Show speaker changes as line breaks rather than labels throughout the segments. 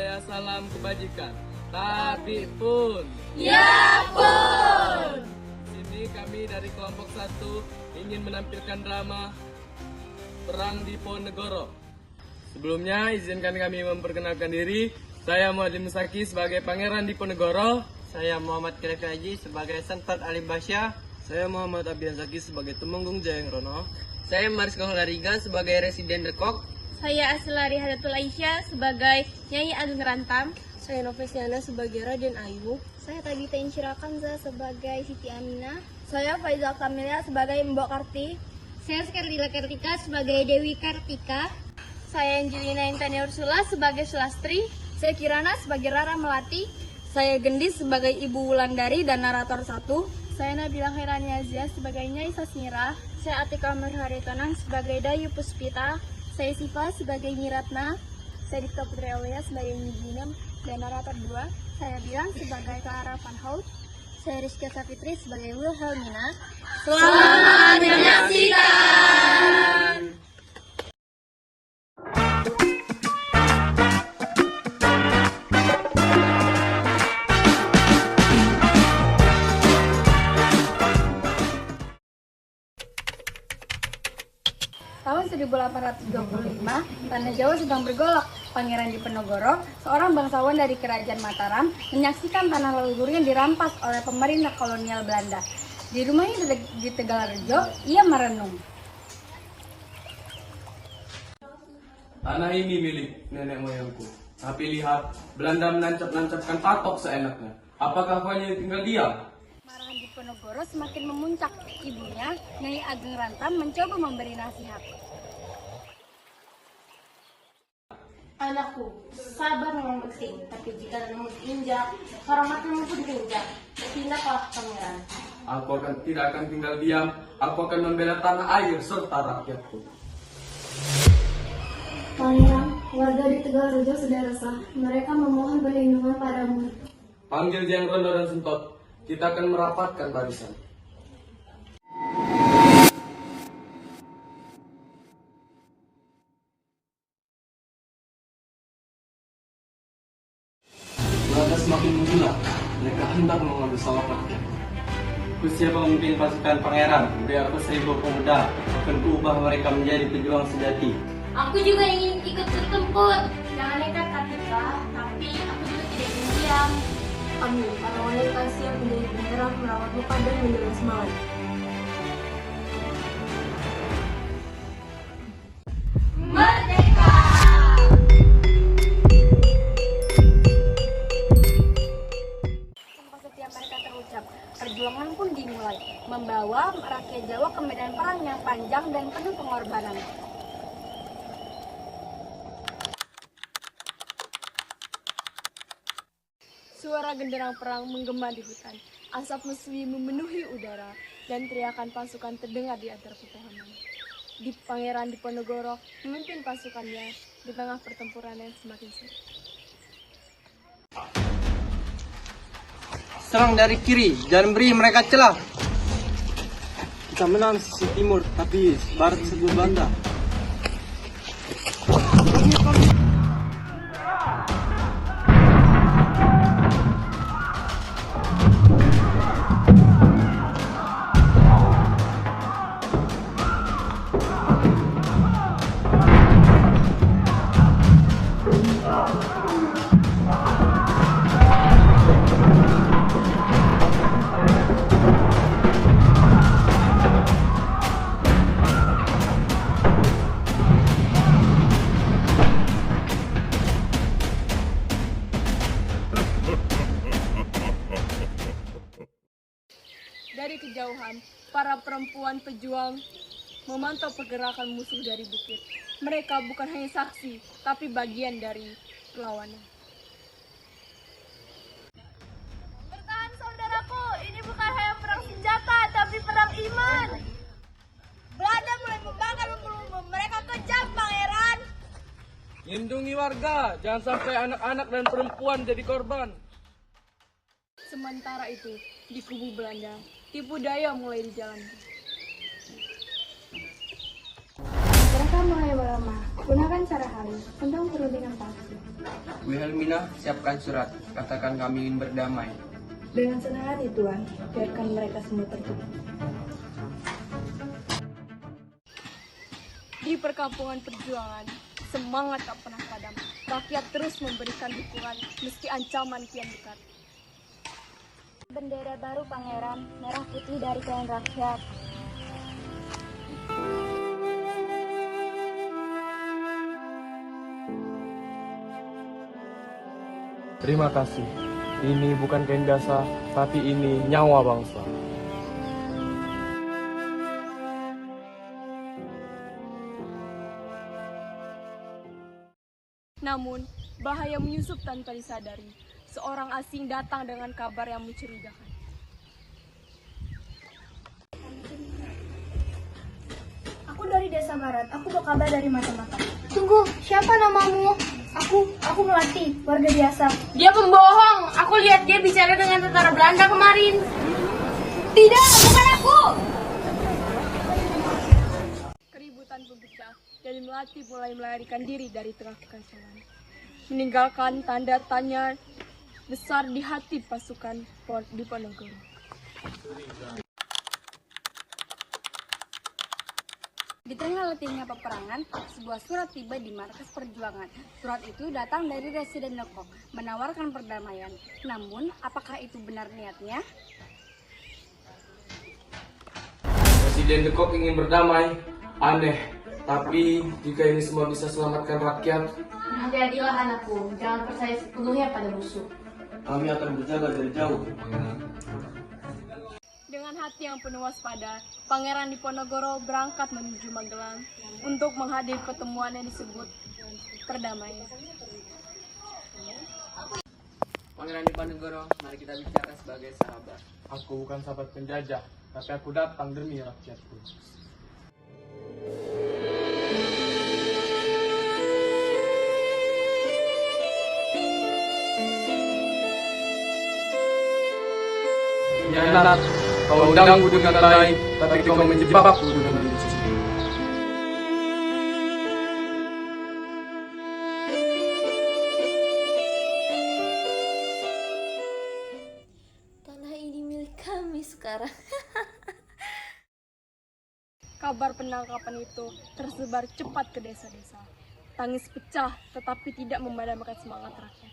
saya salam kebajikan. Tapi pun.
Ya pun.
Di sini kami dari kelompok 1 ingin menampilkan drama Perang Diponegoro. Sebelumnya izinkan kami memperkenalkan diri. Saya Muhammad Musaki sebagai Pangeran Diponegoro.
Saya Muhammad Kelevi Haji sebagai Sentot Ali Basya.
Saya Muhammad Abian Zaki sebagai Temenggung Jayang Rono.
Saya Mariska Hulariga sebagai Residen Dekok.
Saya Aslari Hadatul Aisyah sebagai Nyai Agung Rantam.
Saya Novesiana sebagai Raden Ayu.
Saya Tabita Insyira Kanza sebagai Siti Aminah.
Saya Faizal Kamilia sebagai Mbok Karti.
Saya Skardila Kartika sebagai Dewi Kartika.
Saya Angelina Intani Ursula sebagai Sulastri.
Saya Kirana sebagai Rara Melati. Saya Gendis sebagai Ibu Wulandari dan narator 1.
Saya Nabila Khairani Azia sebagai Nyai Sasmira.
Saya Atika Marharitonang sebagai Dayu Puspita.
Saya Siva sebagai Miratna.
Saya Dita Putri Aulia sebagai Nijinem dan narator 2.
Saya Bilang sebagai Clara Van Hout.
Saya Rizky Safitri sebagai Wilhelmina.
Selamat menyaksikan.
Tahun 1825, tanah Jawa sedang bergolak. Pangeran Diponegoro, seorang bangsawan dari Kerajaan Mataram, menyaksikan tanah leluhurnya dirampas oleh pemerintah kolonial Belanda. Di rumahnya di Tegalrejo, ia merenung.
Tanah ini milik nenek moyangku. Tapi lihat, Belanda menancap-nancapkan patok seenaknya. Apakah kau hanya tinggal diam?
Marahan Diponegoro semakin memuncak. Ibunya, Nyai Ageng Rantam, mencoba memberi nasihat.
Anakku, sabar memang penting, tapi jika namamu diinjak, kehormatanmu pun diinjak. Bertindaklah, pangeran.
Aku tidak akan tinggal diam. Aku akan membela tanah air serta rakyatku.
Pangeran, warga di Tegalrejo sudah resah. Mereka memohon perlindungan padamu.
Panggil Jayang Rono dan Sentot. Kita akan merapatkan barisan. Belanda semakin menggila. Mereka hendak mengambil sawah rakyat.
Siapa memimpin pasukan pangeran? Beri aku 1000 pemuda. Akan kuubah mereka menjadi pejuang sejati.
Aku juga ingin ikut bertempur. Jangan nekat Kartika, tapi aku juga tidak ingin diam.
Kami, para wanita siap menjadi penggerak, merawat luka dan menjaga semangat.
Merdeka!
Tanpa setiap mereka terucap, perjuangan pun dimulai, membawa rakyat Jawa ke medan perang yang panjang dan penuh pengorbanan.
Suara genderang perang menggema di hutan. Asap meswi memenuhi udara dan teriakan pasukan terdengar di antara pepohonan. Pangeran Diponegoro memimpin pasukannya di tengah pertempuran yang semakin seru.
Serang dari kiri, jangan beri mereka celah. Kita menang sisi timur, tapi barat sebelum Belanda.
Dari kejauhan, para perempuan pejuang memantau pergerakan musuh dari bukit. Mereka bukan hanya saksi, tapi bagian dari perlawanan.
Bertahan saudaraku, ini bukan hanya perang senjata, tapi perang iman.
Belanda mulai membakar rumah-rumah. Mereka kejam, pangeran.
Lindungi warga, jangan sampai anak-anak dan perempuan jadi korban.
Sementara itu, di kubu Belanda, tipu daya mulai dijalankan.
Mereka Kita mulai melemah. Gunakan cara halus untuk perundingan palsu.
Bu Helmina, siapkan surat. Katakan kami ingin berdamai.
Dengan senang hati Tuan, biarkan mereka semua tertutup.
Di perkampungan perjuangan, semangat tak pernah padam. Rakyat terus memberikan dukungan meski ancaman kian dekat.
Bendera baru Pangeran, merah putih dari kain rakyat.
Terima kasih. Ini bukan kain jasa, tapi ini nyawa bangsa.
Namun, bahaya menyusup tanpa disadari. Seorang asing datang dengan kabar yang mencurigakan.
Aku dari Desa Barat, aku bawa kabar dari mata-mata.
Tunggu, siapa namamu? Aku Melati, warga biasa.
Dia pembohong. Aku lihat dia bicara dengan tentara Belanda kemarin.
Tidak, bukan aku!
Keributan pecah, jadi Melati mulai melarikan diri dari tengah kekacauan. Meninggalkan tanda tanya besar di hati pasukan Diponegoro.
Di tengah letihnya peperangan, sebuah surat tiba di markas perjuangan. Surat itu datang dari Residen Lekok, menawarkan perdamaian. Namun, apakah itu benar niatnya?
Presiden De Kock ingin berdamai. Aneh. Tapi jika ini semua bisa selamatkan rakyat,
Hati-hatilah anakku. Jangan percaya sepenuhnya pada musuh.
Kami akan berjaga dari jauh.
Dengan hati yang penuh waspada, Pangeran Diponegoro berangkat menuju Magelang untuk menghadiri pertemuan yang disebut perdamaian.
Pangeran Diponegoro, mari kita bicara sebagai sahabat.
aku bukan sahabat penjajah, tapi aku datang demi rakyatku. Hianat, kau undangku dengan baik, tapi kau menjebakku dengan licik.
Tanah ini milik kami sekarang.
Kabar penangkapan itu tersebar cepat ke desa-desa. Tangis pecah, tetapi tidak memadamkan semangat rakyat.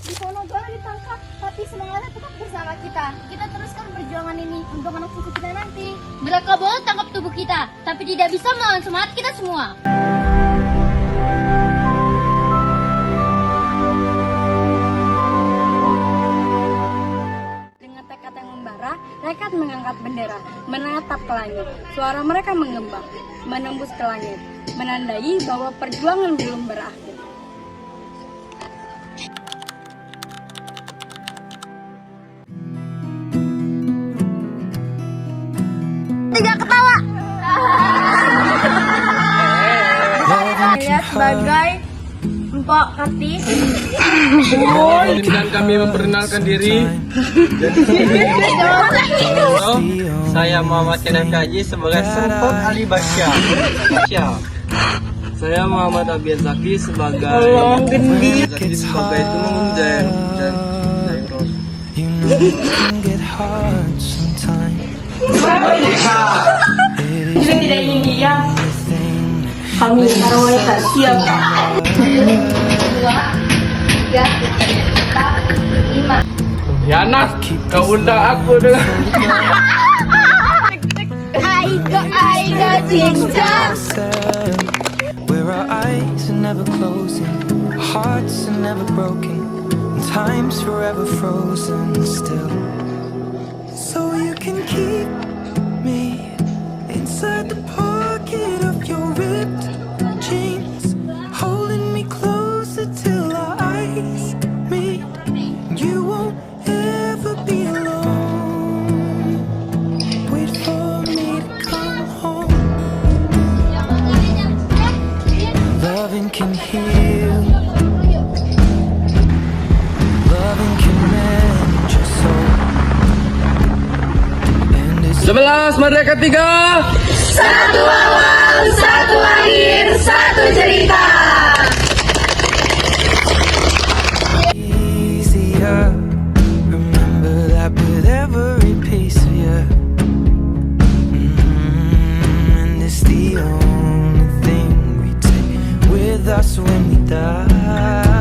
Diponegoro ditangkap, tapi semangatnya tetap bersama kita. Kita teruskan perjuangan ini untuk anak cucu kita nanti.
Mereka boleh tangkap tubuh kita, tapi tidak bisa melawan semangat kita semua.
Dengan tekad yang membara, rakyat mengangkat bendera, menatap ke langit. Suara mereka menggembang, menembus ke langit, menandai bahwa perjuangan belum berakhir.
Tidak ketawa.
Saya sebagai Mpok Karti.
Dan kami memperkenalkan diri.
Saya Muhammad Kenan Kaji sebagai Sultan Ali Basya. Saya Muhammad Abian Zaki sebagai Zaki sebagai Tumenggung dan
Jika tidak ingin diam, kami para wanita siap.
2, 3, 4, 5.
Hianat, kau undang aku dengan
Aiga cinta.
Where our eyes are never closing, hearts are never broken, and time's forever frozen still. So you can keep me inside the pocket of your ripped jeans, holding me closer till our eyes meet. You won't ever be alone. Wait for me to come home. Loving can heal. Loving can mend your soul. And it's
11 Merdeka 3.
Satu awal, satu akhir, satu cerita.
Easier. Remember that with every piece of you. And it's the only thing we take with us when we die.